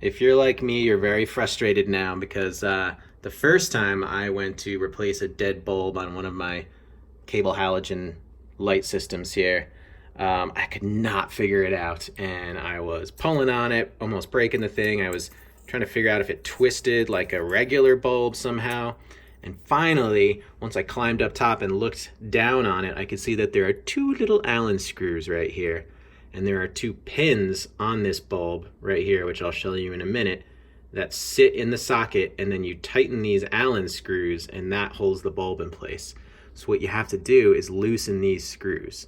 If you're like me, you're very frustrated now because the first time I went to replace a dead bulb on one of my cable halogen light systems here, I could not figure it out. And I was pulling on it, almost breaking the thing. I was trying to figure out if it twisted like a regular bulb somehow. And finally, once I climbed up top and looked down on it, I could see that there are two little Allen screws right here. And there are two pins on this bulb right here, which I'll show you in a minute, that sit in the socket, and then you tighten these Allen screws and that holds the bulb in place. So what you have to do is loosen these screws.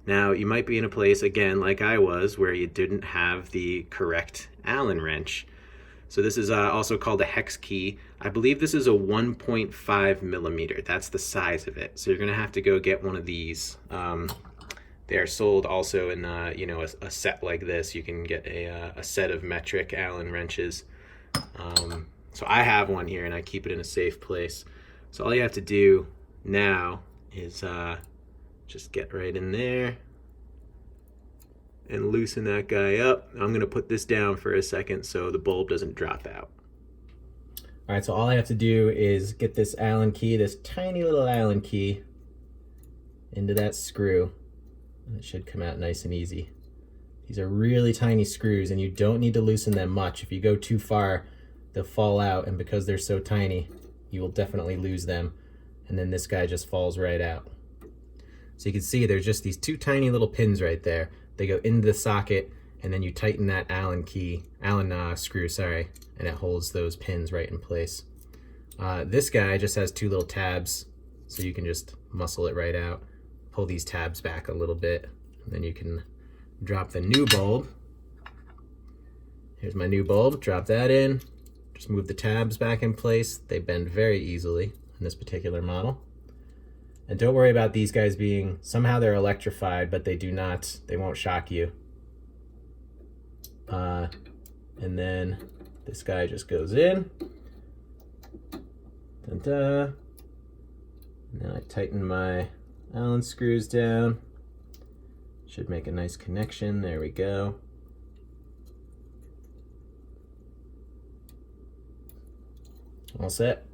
Now you might be in a place, again, like I was, where you didn't have the correct Allen wrench. So this is also called a hex key. I believe this is a 1.5 millimeter. That's the size of it. So you're gonna have to go get one of these. They are sold also in a set like this. You can get a set of metric Allen wrenches. So I have one here and I keep it in a safe place. So all you have to do now is just get right in there and loosen that guy up. I'm gonna put this down for a second so the bulb doesn't drop out. All right, so all I have to do is get this Allen key, this tiny little Allen key, into that screw. And it should come out nice and easy. These are really tiny screws and you don't need to loosen them much. If you go too far, they'll fall out, and because they're so tiny, you will definitely lose them. And then this guy just falls right out. So you can see there's just these two tiny little pins right there. They go into the socket, and then you tighten that Allen screw, and it holds those pins right in place. This guy just has two little tabs, so you can just muscle it right out. Pull these tabs back a little bit, and then you can drop the new bulb. Here's my new bulb, drop that in. Just move the tabs back in place. They bend very easily in this particular model. And don't worry about these guys being, somehow they're electrified, but they won't shock you. And then this guy just goes in. Ta-da. Now I tighten my Allen screws down. Should make a nice connection. There we go. All set.